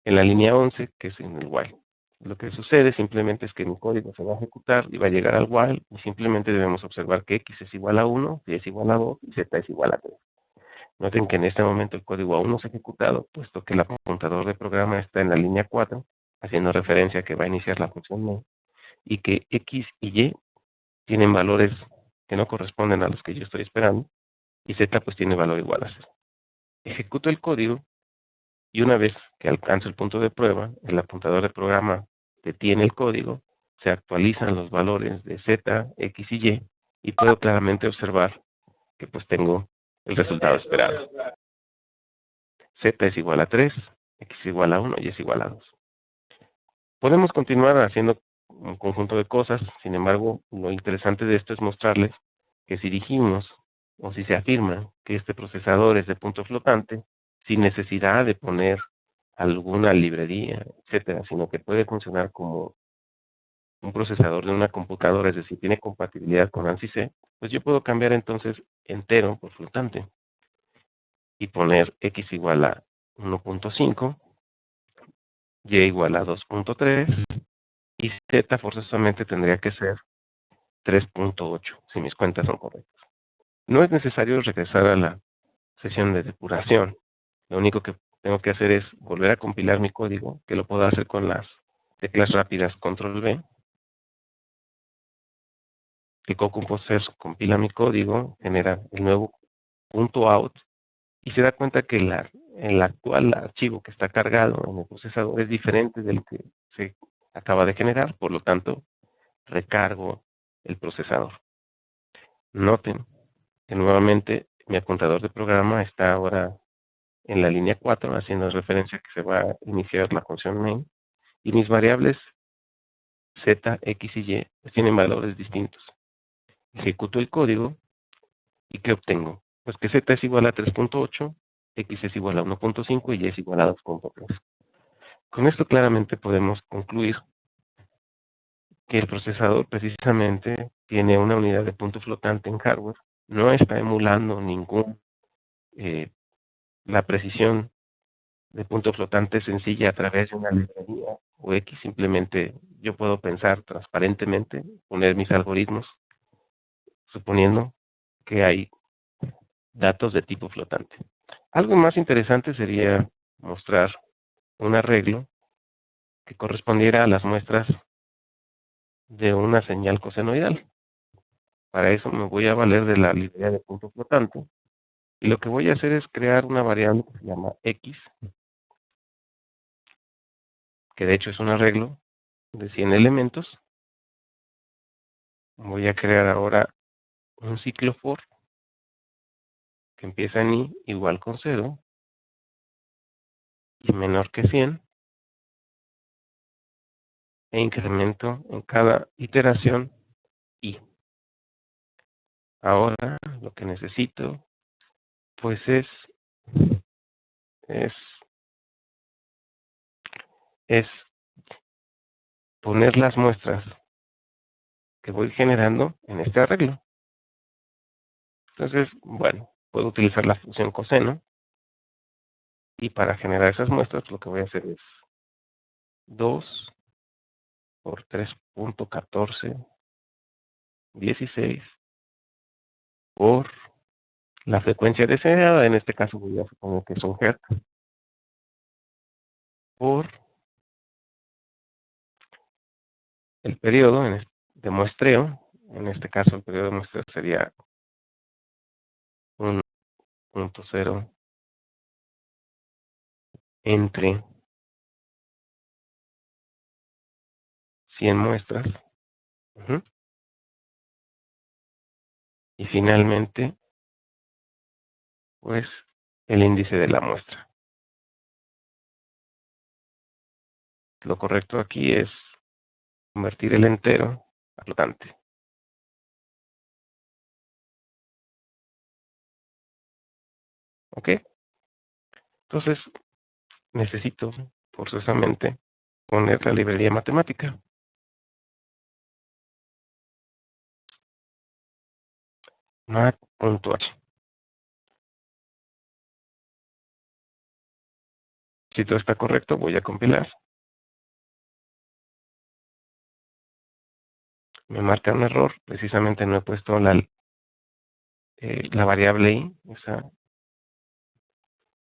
en la línea 11, que es en el while. Lo que sucede simplemente es que mi código se va a ejecutar y va a llegar al while y simplemente debemos observar que X es igual a 1, Y es igual a 2 y Z es igual a 3. Noten que en este momento el código aún no se ha ejecutado, puesto que el apuntador de programa está en la línea 4, haciendo referencia a que va a iniciar la función main, y que X y Y tienen valores que no corresponden a los que yo estoy esperando, y Z pues tiene valor igual a 0. Ejecuto el código, y una vez que alcanzo el punto de prueba, el apuntador de programa detiene el código, se actualizan los valores de Z, X y puedo claramente observar que pues tengo el resultado esperado. Z es igual a 3, X es igual a 1 y es igual a 2. Podemos continuar haciendo un conjunto de cosas, sin embargo, lo interesante de esto es mostrarles que si dijimos o si se afirma que este procesador es de punto flotante, sin necesidad de poner alguna librería, etcétera, sino que puede funcionar como un procesador de una computadora, es decir, tiene compatibilidad con ANSI C, pues yo puedo cambiar entonces entero por flotante y poner X igual a 1.5, Y igual a 2.3 y Z forzosamente tendría que ser 3.8, si mis cuentas son correctas. No es necesario regresar a la sesión de depuración. Lo único que tengo que hacer es volver a compilar mi código, que lo puedo hacer con las teclas rápidas Control V. El CoComposer compila mi código, genera el nuevo .out y se da cuenta que el actual archivo que está cargado en el procesador es diferente del que se acaba de generar, por lo tanto, recargo el procesador. Noten que nuevamente mi apuntador de programa está ahora en la línea 4, haciendo referencia a que se va a iniciar la función main, y mis variables Z, X y Y pues tienen valores distintos. Ejecuto el código y ¿qué obtengo? Pues que Z es igual a 3.8, X es igual a 1.5 y Y es igual a 2.3. Con esto claramente podemos concluir que el procesador precisamente tiene una unidad de punto flotante en hardware, no está emulando la precisión de punto flotante sencilla a través de una librería o X, simplemente yo puedo pensar transparentemente, poner mis algoritmos, suponiendo que hay datos de tipo flotante. Algo más interesante sería mostrar un arreglo que correspondiera a las muestras de una señal cosenoidal. Para eso me voy a valer de la librería de punto flotante y lo que voy a hacer es crear una variable que se llama X, que de hecho es un arreglo de 100 elementos. Voy a crear ahora un ciclo for que empieza en i igual con 0 y menor que 100 e incremento en cada iteración i. Ahora lo que necesito pues es, es poner las muestras que voy generando en este arreglo. Entonces, bueno, puedo utilizar la función coseno y para generar esas muestras lo que voy a hacer es 2 por 3.1416 por la frecuencia deseada, en este caso voy a suponer que es un hertz, por el periodo de muestreo, en este caso el periodo de muestreo sería 1.0 entre 100 muestras. Y finalmente, pues, el índice de la muestra. Lo correcto aquí es convertir el entero a flotante. ¿Ok? Entonces, necesito forzosamente poner la librería matemática. mat.h. Si todo está correcto, voy a compilar. Me marca un error, precisamente no he puesto la variable i, esa,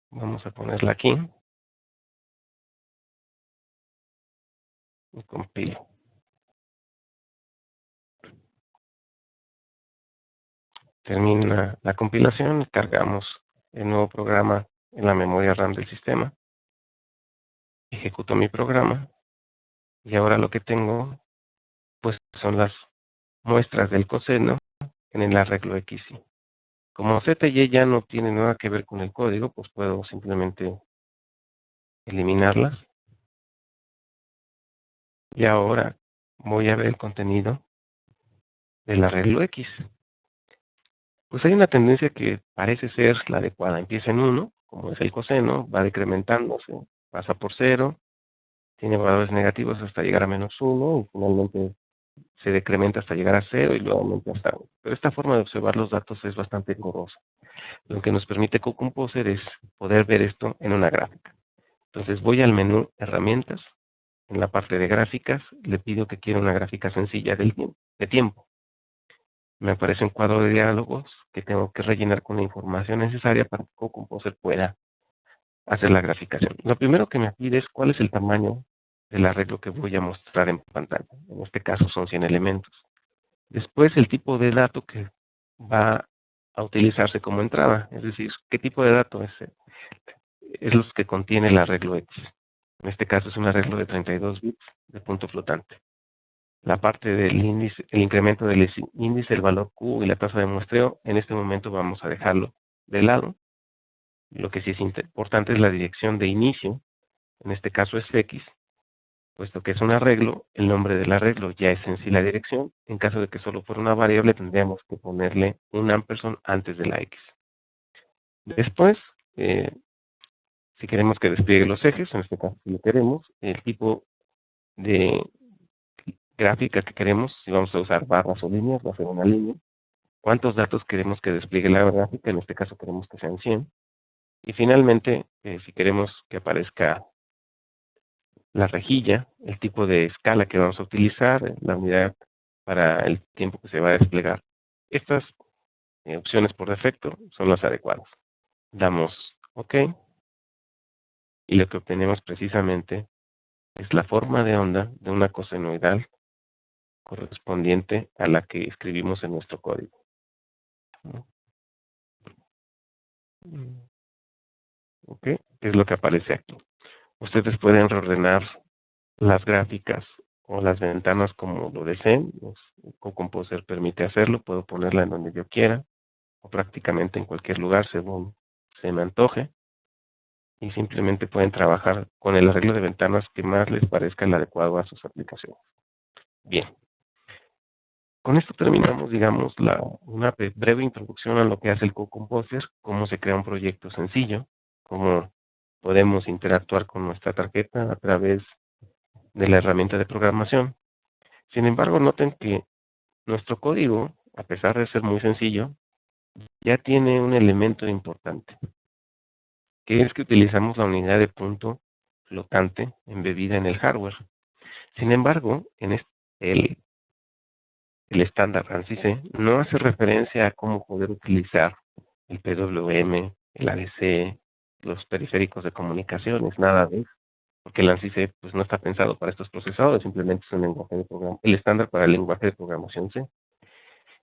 vamos a ponerla aquí y compilo. Termina la compilación, cargamos el nuevo programa en la memoria RAM del sistema, ejecuto mi programa y ahora lo que tengo pues son las muestras del coseno en el arreglo XY. Como Z y Y ya no tienen nada que ver con el código, pues puedo simplemente eliminarlas. Y ahora voy a ver el contenido del arreglo X. Pues hay una tendencia que parece ser la adecuada. Empieza en 1, como es el coseno, va decrementándose, pasa por 0, tiene valores negativos hasta llegar a -1 y finalmente se decrementa hasta llegar a 0 y luego aumenta hasta 1. Pero esta forma de observar los datos es bastante engorrosa. Lo que nos permite CoComposer es poder ver esto en una gráfica. Entonces voy al menú Herramientas, en la parte de gráficas, le pido que quiera una gráfica sencilla de tiempo. Me aparece un cuadro de diálogos que tengo que rellenar con la información necesaria para que CoComposer pueda hacer la graficación. Lo primero que me pide es cuál es el tamaño del arreglo que voy a mostrar en pantalla. En este caso son 100 elementos. Después el tipo de dato que va a utilizarse como entrada, es decir, qué tipo de dato es los que contiene el arreglo X. En este caso es un arreglo de 32 bits de punto flotante. La parte del índice, el incremento del índice, el valor Q y la tasa de muestreo, en este momento vamos a dejarlo de lado. Lo que sí es importante es la dirección de inicio, en este caso es X, puesto que es un arreglo, el nombre del arreglo ya es en sí la dirección. En caso de que solo fuera una variable, tendríamos que ponerle un ampersand antes de la X. Después, si queremos que despliegue los ejes, en este caso si lo queremos, el tipo de gráfica que queremos, si vamos a usar barras o líneas, va a ser una línea. Cuántos datos queremos que despliegue la gráfica, en este caso queremos que sean 100. Y finalmente, si queremos que aparezca la rejilla, el tipo de escala que vamos a utilizar, la unidad para el tiempo que se va a desplegar. Estas opciones por defecto son las adecuadas. Damos OK y lo que obtenemos precisamente es la forma de onda de una cosenoidal correspondiente a la que escribimos en nuestro código. ¿Ok? Es lo que aparece aquí. Ustedes pueden reordenar las gráficas o las ventanas como lo deseen. CoComposer permite hacerlo. Puedo ponerla en donde yo quiera o prácticamente en cualquier lugar según se me antoje. Y simplemente pueden trabajar con el arreglo de ventanas que más les parezca el adecuado a sus aplicaciones. Bien. Con esto terminamos, digamos, una breve introducción a lo que hace el CoComposer, cómo se crea un proyecto sencillo, cómo podemos interactuar con nuestra tarjeta a través de la herramienta de programación. Sin embargo, noten que nuestro código, a pesar de ser muy sencillo, ya tiene un elemento importante, que es que utilizamos la unidad de punto flotante embebida en el hardware. Sin embargo, el estándar ANSI C no hace referencia a cómo poder utilizar el PWM, el ADC, los periféricos de comunicaciones, nada de eso, porque el ANSI C pues, no está pensado para estos procesadores, simplemente es un lenguaje de programación, el estándar para el lenguaje de programación C.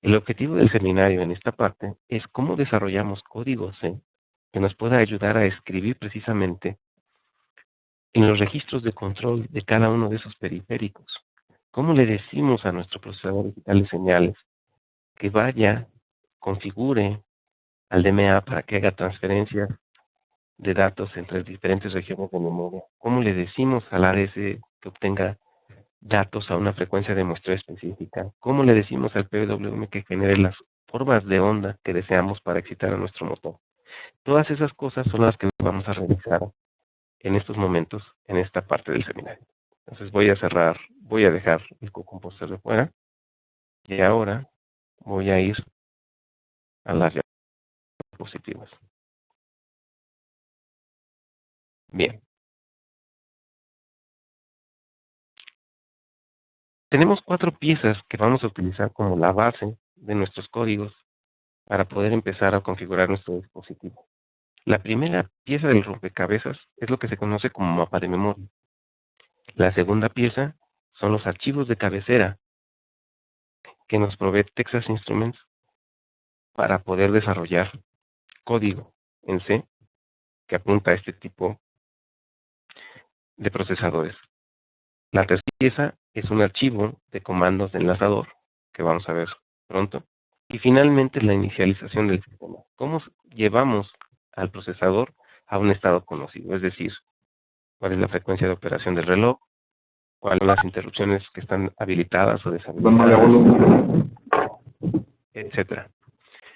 El objetivo del seminario en esta parte es cómo desarrollamos código C que nos pueda ayudar a escribir precisamente en los registros de control de cada uno de esos periféricos. ¿Cómo le decimos a nuestro procesador digital de señales que vaya configure al DMA para que haga transferencias de datos entre diferentes regiones de memoria. ¿Cómo le decimos al ARS que obtenga datos a una frecuencia de muestreo específica? ¿Cómo le decimos al PWM que genere las formas de onda que deseamos para excitar a nuestro motor? Todas esas cosas son las que vamos a revisar en estos momentos, en esta parte del seminario. Entonces voy a dejar el co-composter de fuera y ahora voy a ir a las diapositivas. Bien. Tenemos 4 piezas que vamos a utilizar como la base de nuestros códigos para poder empezar a configurar nuestro dispositivo. La primera pieza del rompecabezas es lo que se conoce como mapa de memoria. La segunda pieza son los archivos de cabecera que nos provee Texas Instruments para poder desarrollar código en C que apunta a este tipo de procesadores. La tercera pieza es un archivo de comandos de enlazador que vamos a ver pronto. Y finalmente la inicialización del sistema. ¿Cómo llevamos al procesador a un estado conocido? Es decir, cuál es la frecuencia de operación del reloj, cuáles son las interrupciones que están habilitadas o deshabilitadas, etcétera.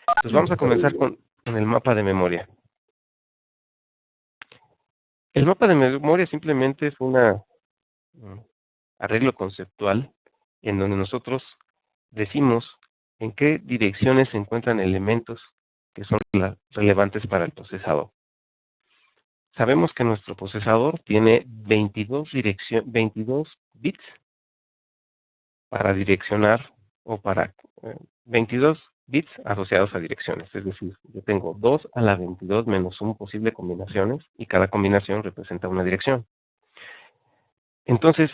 Entonces vamos a comenzar con el mapa de memoria. El mapa de memoria simplemente es un arreglo conceptual en donde nosotros decimos en qué direcciones se encuentran elementos que son relevantes para el procesador. Sabemos que nuestro procesador tiene 22 bits para direccionar o para 22 bits asociados a direcciones. Es decir, yo tengo 2 a la 22 menos un posible combinaciones y cada combinación representa una dirección. Entonces,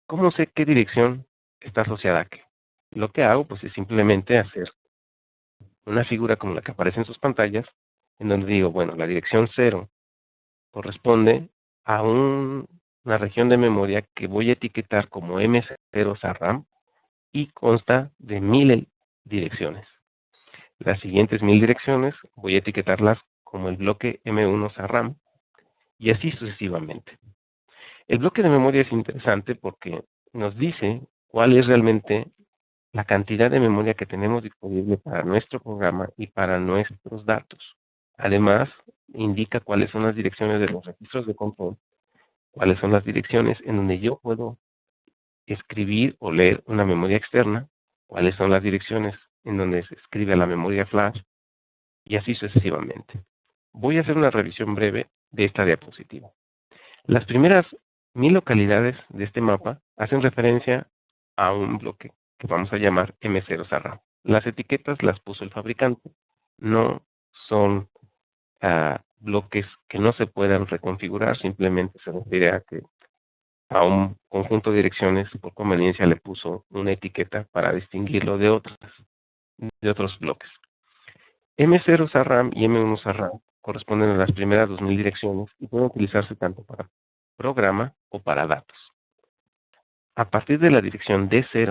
¿cómo sé qué dirección está asociada a qué? Lo que hago pues es simplemente hacer una figura como la que aparece en sus pantallas, en donde digo, bueno, la dirección 0 corresponde a una región de memoria que voy a etiquetar como M0 SARRAM y consta de 1000 direcciones. Las siguientes 1000 direcciones voy a etiquetarlas como el bloque M1 SARRAM y así sucesivamente. El bloque de memoria es interesante porque nos dice cuál es realmente la cantidad de memoria que tenemos disponible para nuestro programa y para nuestros datos. Además, indica cuáles son las direcciones de los registros de control, cuáles son las direcciones en donde yo puedo escribir o leer una memoria externa, cuáles son las direcciones en donde se escribe a la memoria flash, y así sucesivamente. Voy a hacer una revisión breve de esta diapositiva. Las primeras 1000 localidades de este mapa hacen referencia a un bloque que vamos a llamar M0 SARRAM. Las etiquetas las puso el fabricante, no son bloques que no se puedan reconfigurar, simplemente se refiere a que a un conjunto de direcciones por conveniencia le puso una etiqueta para distinguirlo de otros bloques. M0 SARRAM y M1 SARRAM corresponden a las primeras 2000 direcciones y pueden utilizarse tanto para programa o para datos. A partir de la dirección D0